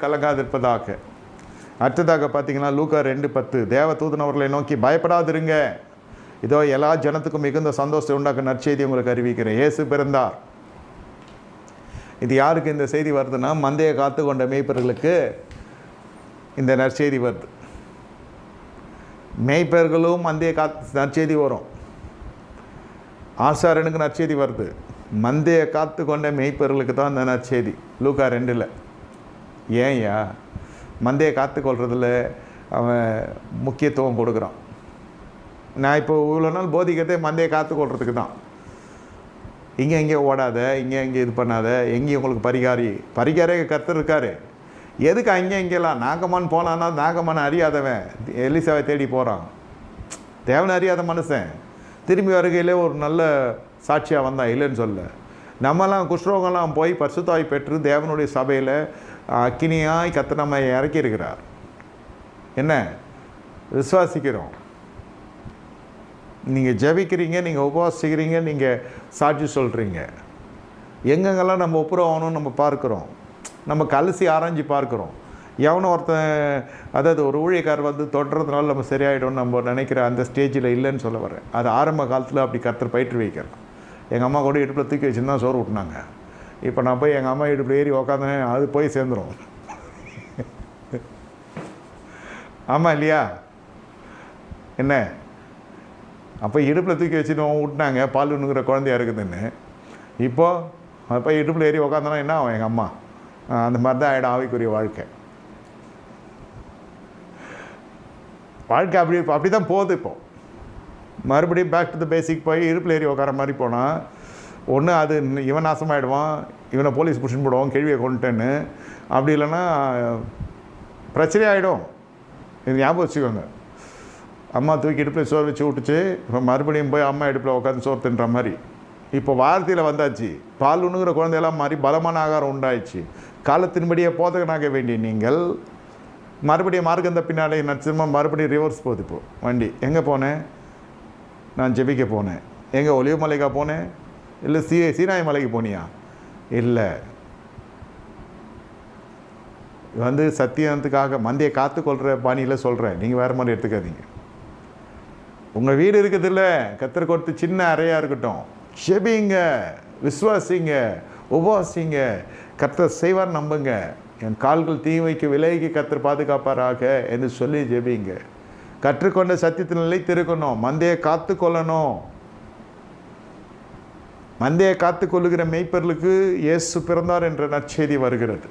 கலங்காதிருப்பதாக. அடுத்ததாக பார்த்தீங்கன்னா லூக்கா 2:10, தேவதூதன் அவர்களை நோக்கி பயப்படாதிருங்க, இதோ எல்லா ஜனத்துக்கும் மிகுந்த சந்தோஷத்தை உண்டாக்க நற்செய்தி உங்களுக்கு அறிவிக்கிறேன், இயேசு பிறந்தார். இது யாருக்கு இந்த செய்தி வருதுன்னா, மந்தையை காத்து கொண்ட மேய்ப்பர்களுக்கு இந்த நற்செய்தி வருது. மேய்ப்பர்களும் மந்தையை காத்து நற்செய்தி வரும். ஆசாரனுக்கு நற்செய்தி வருது. மந்தையை காத்து கொண்ட மேய்ப்பர்களுக்கு தான் இந்த நற்செய்தி லூக்கா 2. ஏன்யா மந்தையை காத்து கொள்றதில் அவன் முக்கியத்துவம் கொடுக்குறான். நான் இப்போ இவ்வளோ நாள் போதிக்கிறதே மந்தையை காத்து கொள்றதுக்கு தான். இங்கே ஓடாத, இங்கே இது பண்ணாத, எங்கேயும் உங்களுக்கு பரிகாரே கர்த்தர் இருக்கார். எதுக்கு இங்கெல்லாம் நாகமான் போனான்னா நாகமான் அறியாதவன் எலிசாவை தேடி போகிறான். தேவனை அறியாத மனுஷன் திரும்பி வருகையிலே ஒரு நல்ல சாட்சியாக வந்தான், இல்லைன்னு சொல்ல. நம்மலாம் குஷ்ரோகம்லாம் போய் பரிசுத்தாய் பெற்று தேவனுடைய சபையில் அக்கினியாய் கர்த்தர் நம்ம இறக்கியிருக்கிறார். என்ன விசுவாசிக்கிறோம். நீங்கள் ஜெபிக்கிறீங்க, நீங்கள் உபவாசிக்கிறீங்க, நீங்கள் சாட்சி சொல்கிறீங்க. எங்கெங்கெல்லாம் நம்ம ஒப்புரவாகணும்னு நம்ம பார்க்குறோம். நம்ம கலசி ஆராய்ஞ்சி பார்க்குறோம். எவனோ ஒருத்தன், அதாவது ஒரு ஊழியக்காரர் வந்து தொடுறதுனால நம்ம சரியாயிடும்னு நம்ம நினைக்கிற அந்த ஸ்டேஜில் இல்லைன்னு சொல்ல வரேன். அது ஆரம்ப காலத்தில் அப்படி கர்த்தர் பயிற்று வைக்கலாம். எங்கள் அம்மா கூட இடுப்பில் தூக்கி வச்சுன்னு தான் சோறு விட்டுனாங்க. இப்போ நான் போய் எங்கள் அம்மா இடுப்பில் ஏறி உக்காந்தேன், அது போய் சேர்ந்துடும். ஆமாம் இல்லையா? என்ன அப்போ இடுப்பில் தூக்கி வச்சுட்டு விட்டுனாங்க, பால் உண்ணுங்கிற குழந்தையா இருக்குதுன்னு. இப்போது அப்போ இடுப்பில் ஏறி உக்காந்தனா என்ன ஆகும்? எங்கள் அம்மா அந்த மாதிரி தான் ஆகிடும் ஆவிக்குரிய வாழ்க்கை. அப்படி தான் போகுது. இப்போது மறுபடியும் பேக் டு த பேசிக் போய் இடுப்பில் ஏறி உட்கார மாதிரி போனால் ஒன்று அது இவன் நாசமாகிடுவான், இவனை போலீஸ் பிடிச்சின்னு போடுவான் கேள்வியை கொண்டுட்டேன்னு. அப்படி இல்லைன்னா பிரச்சனை ஆகிடும். இது ஞாபகம் வச்சுக்கோங்க. அம்மா தூக்கி இடுப்பில் சோறு வச்சு விட்டுச்சு, இப்போ மறுபடியும் போய் அம்மா இடுப்பில் உட்காந்து சோறு தின்ற மாதிரி. இப்போ வார்த்தையில் வந்தாச்சு, பால் உண்ணுங்கிற குழந்தையெல்லாம் மாதிரி பலமான ஆகாரம் உண்டாயிடுச்சு. காலத்தின்படியே போதகனாக வேண்டிய நீங்கள் மறுபடியும் மார்க்கம் தப்பினாலே நட்சத்திரமாக மறுபடியும் ரிவர்ஸ் போகுது. இப்போ வண்டி எங்கே போனேன்? நான் ஜெபிக்க போனேன். எங்கே ஒலிவ மலைக்கா போனேன்? இல்லை சீனாய் மலைக்கு போனியா? இல்லை, வந்து சத்தியத்துக்காக மந்தையை காத்துக்கொள்கிற பாணியில் சொல்கிறேன். நீங்கள் வேறு மாதிரி எடுத்துக்காதீங்க. உங்கள் வீடு இருக்குதுல்ல, கர்த்தர் கொடுத்து சின்ன அறையாக இருக்கட்டும், ஜெபிங்க, விசுவாசிங்க, உபவாசிங்க, கர்த்தர் செய்வார் நம்புங்க. என் கால்கள் தீமைக்கு விலகி கர்த்தர் பாதுகாப்பாராக என்று சொல்லி ஜெபிங்க. கற்றுக்கொண்ட சத்தியத்தில் நிலைத்திருக்கணும். மந்தையை காத்து கொள்ளணும். மந்தையை காத்து கொள்ளுகிற மெய்ப்பர்களுக்கு இயேசு பிறந்தார் என்ற நற்செய்தி வருகிறது.